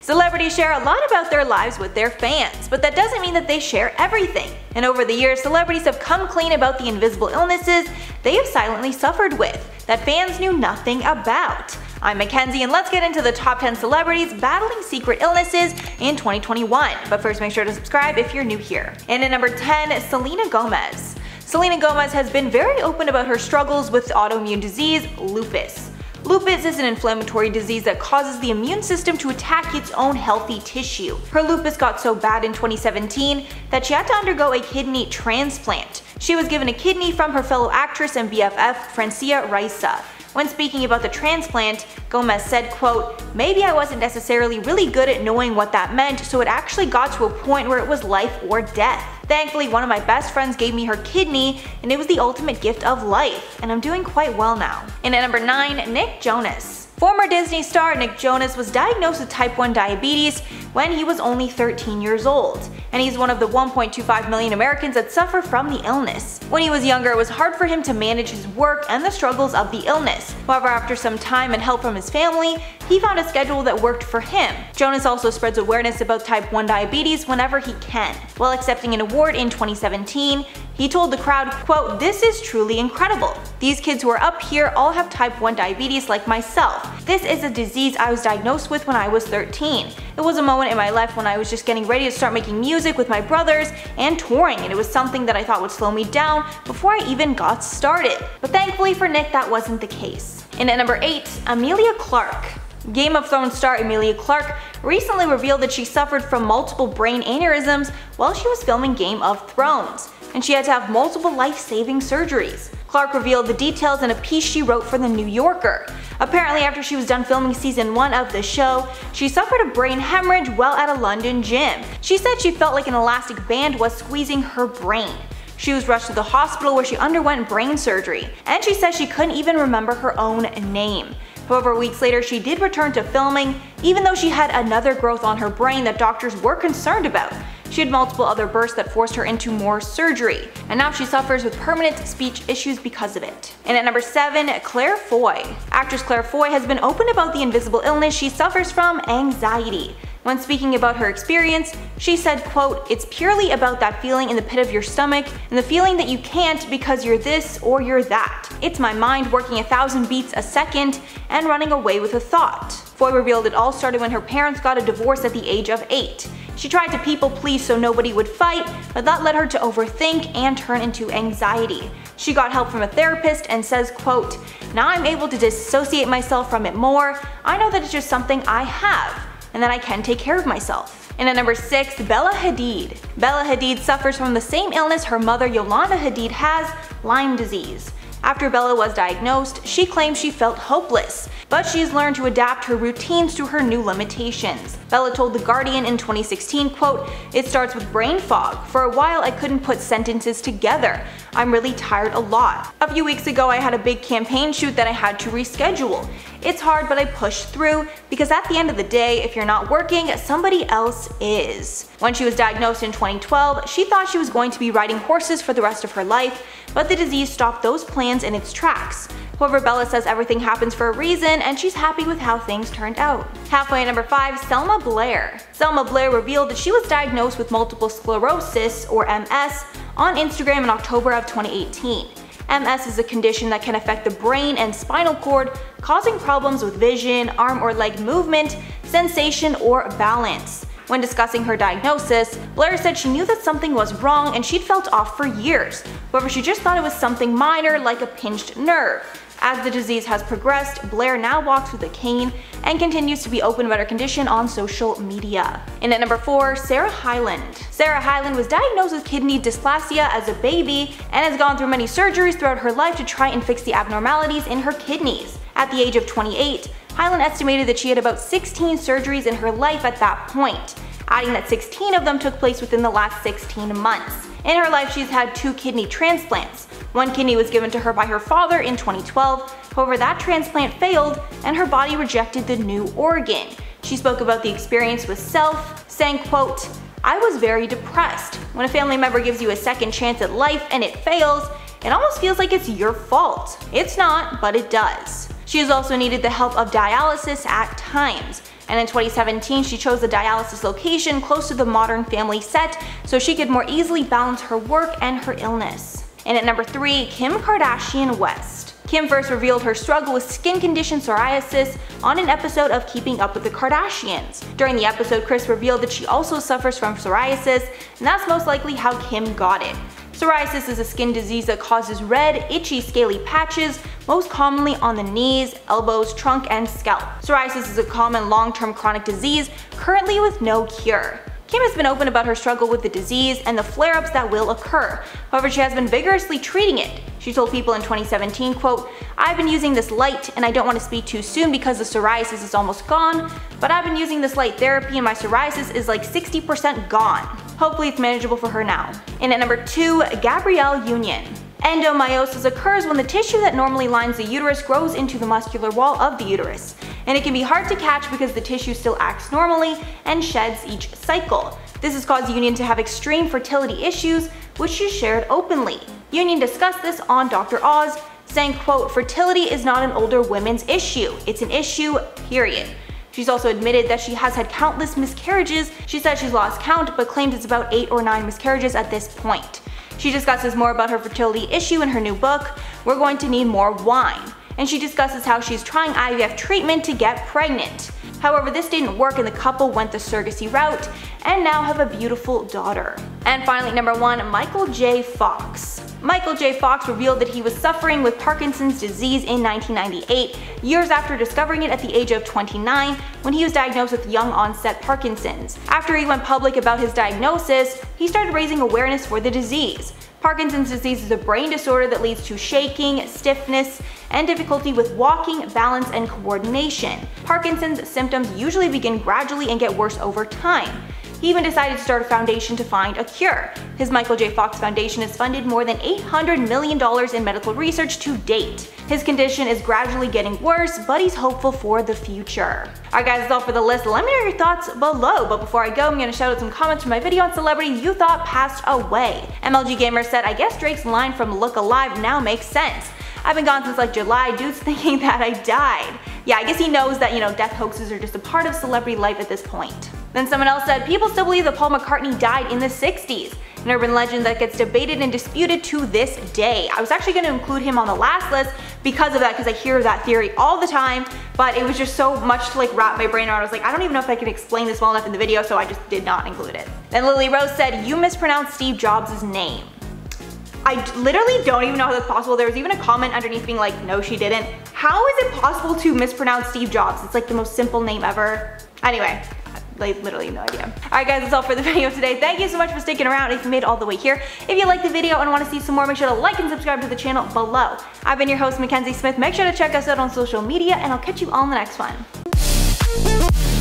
Celebrities share a lot about their lives with their fans, but that doesn't mean that they share everything. And over the years, celebrities have come clean about the invisible illnesses they have silently suffered with, that fans knew nothing about. I'm Mackenzie, and let's get into the top 10 celebrities battling secret illnesses in 2021. But first, make sure to subscribe if you're new here. And at number 10, Selena Gomez. Selena Gomez has been very open about her struggles with autoimmune disease, lupus. Lupus is an inflammatory disease that causes the immune system to attack its own healthy tissue. Her lupus got so bad in 2017 that she had to undergo a kidney transplant. She was given a kidney from her fellow actress and BFF, Francia Raisa. When speaking about the transplant, Gomez said, quote, "Maybe I wasn't necessarily really good at knowing what that meant, so it actually got to a point where it was life or death. Thankfully, one of my best friends gave me her kidney, and it was the ultimate gift of life, and I'm doing quite well now." And at number 9, Nick Jonas. Former Disney star Nick Jonas was diagnosed with type 1 diabetes when he was only 13 years old, and he's one of the 1.25 million Americans that suffer from the illness. When he was younger, it was hard for him to manage his work and the struggles of the illness. However, after some time and help from his family, he found a schedule that worked for him. Jonas also spreads awareness about type 1 diabetes whenever he can. While accepting an award in 2017, he told the crowd, quote, "This is truly incredible. These kids who are up here all have type 1 diabetes like myself. This is a disease I was diagnosed with when I was 13. It was a moment in my life when I was just getting ready to start making music with my brothers and touring, and it was something that I thought would slow me down before I even got started." But thankfully for Nick, that wasn't the case. And at number 8, Emilia Clarke. Game of Thrones star Emilia Clarke recently revealed that she suffered from multiple brain aneurysms while she was filming Game of Thrones, and she had to have multiple life-saving surgeries. Clarke revealed the details in a piece she wrote for The New Yorker. Apparently, after she was done filming season 1 of the show, she suffered a brain hemorrhage while at a London gym. She said she felt like an elastic band was squeezing her brain. She was rushed to the hospital where she underwent brain surgery, and she said she couldn't even remember her own name. However, weeks later she did return to filming, even though she had another growth on her brain that doctors were concerned about. She had multiple other bursts that forced her into more surgery, and now she suffers with permanent speech issues because of it. And at number 7, Claire Foy. Actress Claire Foy has been open about the invisible illness she suffers from, anxiety. When speaking about her experience, she said, quote, "It's purely about that feeling in the pit of your stomach and the feeling that you can't because you're this or you're that. It's my mind working 1,000 beats a second and running away with a thought." Foy revealed it all started when her parents got a divorce at the age of 8. She tried to people please so nobody would fight, but that led her to overthink and turn into anxiety. She got help from a therapist and says, quote, "Now I'm able to dissociate myself from it more. I know that it's just something I have, and that I can take care of myself." And at number 6, Bella Hadid. Bella Hadid suffers from the same illness her mother Yolanda Hadid has, Lyme disease. After Bella was diagnosed, she claimed she felt hopeless, but she's learned to adapt her routines to her new limitations. Bella told The Guardian in 2016, quote, "It starts with brain fog. For a while I couldn't put sentences together. I'm really tired a lot. A few weeks ago I had a big campaign shoot that I had to reschedule. It's hard, but I pushed through, because at the end of the day, if you're not working, somebody else is." When she was diagnosed in 2012, she thought she was going to be riding horses for the rest of her life, but the disease stopped those plans in its tracks. However, Bella says everything happens for a reason, and she's happy with how things turned out. Halfway at number 5, Selma Blair. Selma Blair revealed that she was diagnosed with multiple sclerosis, or MS, on Instagram in October of 2018. MS is a condition that can affect the brain and spinal cord, causing problems with vision, arm or leg movement, sensation, or balance. When discussing her diagnosis, Blair said she knew that something was wrong and she'd felt off for years. However, she just thought it was something minor like a pinched nerve. As the disease has progressed, Blair now walks with a cane and continues to be open about her condition on social media. And at number 4, Sarah Hyland. Sarah Hyland was diagnosed with kidney dysplasia as a baby and has gone through many surgeries throughout her life to try and fix the abnormalities in her kidneys. At the age of 28, Hyland estimated that she had about 16 surgeries in her life at that point, adding that 16 of them took place within the last 16 months. In her life, she's had 2 kidney transplants. One kidney was given to her by her father in 2012, however that transplant failed and her body rejected the new organ. She spoke about the experience with self, saying, quote, "I was very depressed. When a family member gives you a second chance at life and it fails, it almost feels like it's your fault. It's not, but it does." She has also needed the help of dialysis at times. And in 2017, she chose a dialysis location close to the Modern Family set so she could more easily balance her work and her illness. And at number 3, Kim Kardashian West. Kim first revealed her struggle with skin condition psoriasis on an episode of Keeping Up with the Kardashians. During the episode, Kris revealed that she also suffers from psoriasis, and that's most likely how Kim got it. Psoriasis is a skin disease that causes red, itchy, scaly patches, most commonly on the knees, elbows, trunk, and scalp. Psoriasis is a common long-term chronic disease, currently with no cure. Kim has been open about her struggle with the disease and the flare-ups that will occur. However, she has been vigorously treating it. She told People in 2017, quote, "I've been using this light, and I don't want to speak too soon because the psoriasis is almost gone, but I've been using this light therapy and my psoriasis is like 60% gone. Hopefully it's manageable for her now." And at number 2, Gabrielle Union. Endometriosis occurs when the tissue that normally lines the uterus grows into the muscular wall of the uterus, and it can be hard to catch because the tissue still acts normally and sheds each cycle. This has caused Union to have extreme fertility issues, which she shared openly. Union discussed this on Dr. Oz, saying, quote, "Fertility is not an older women's issue. It's an issue, period." She's also admitted that she has had countless miscarriages. She said she's lost count, but claims it's about 8 or 9 miscarriages at this point. She discusses more about her fertility issue in her new book, We're Going to Need More Wine, and she discusses how she's trying IVF treatment to get pregnant. However, this didn't work and the couple went the surrogacy route and now have a beautiful daughter. And finally, number 1, Michael J. Fox. Michael J. Fox revealed that he was suffering with Parkinson's disease in 1998, years after discovering it at the age of 29 when he was diagnosed with young onset Parkinson's. After he went public about his diagnosis, he started raising awareness for the disease. Parkinson's disease is a brain disorder that leads to shaking, stiffness, and difficulty with walking, balance, and coordination. Parkinson's symptoms usually begin gradually and get worse over time. He even decided to start a foundation to find a cure. His Michael J. Fox Foundation has funded more than $800 million in medical research to date. His condition is gradually getting worse, but he's hopeful for the future. Alright guys, that's all for the list. Let me know your thoughts below, but before I go, I'm going to shout out some comments from my video on celebrities you thought passed away. MLG Gamer said, "I guess Drake's line from Look Alive now makes sense. I've been gone since like July, dude's thinking that I died." Yeah, I guess he knows that, death hoaxes are just a part of celebrity life at this point. Then someone else said, "People still believe that Paul McCartney died in the 60s. An urban legend that gets debated and disputed to this day." I was actually going to include him on the last list because of that, because I hear that theory all the time, but it was just so much to wrap my brain around. I was like, I don't even know if I can explain this well enough in the video, so I just did not include it. Then Lily Rose said, "You mispronounced Steve Jobs' name." I literally don't even know how that's possible. There was even a comment underneath being like, "No, she didn't." How is it possible to mispronounce Steve Jobs? It's like the most simple name ever. Anyway, like literally no idea. Alright guys, that's all for the video today. Thank you so much for sticking around if you made it all the way here. If you liked the video and want to see some more, make sure to like and subscribe to the channel below. I've been your host, Mackenzie Smith. Make sure to check us out on social media, and I'll catch you all in the next one.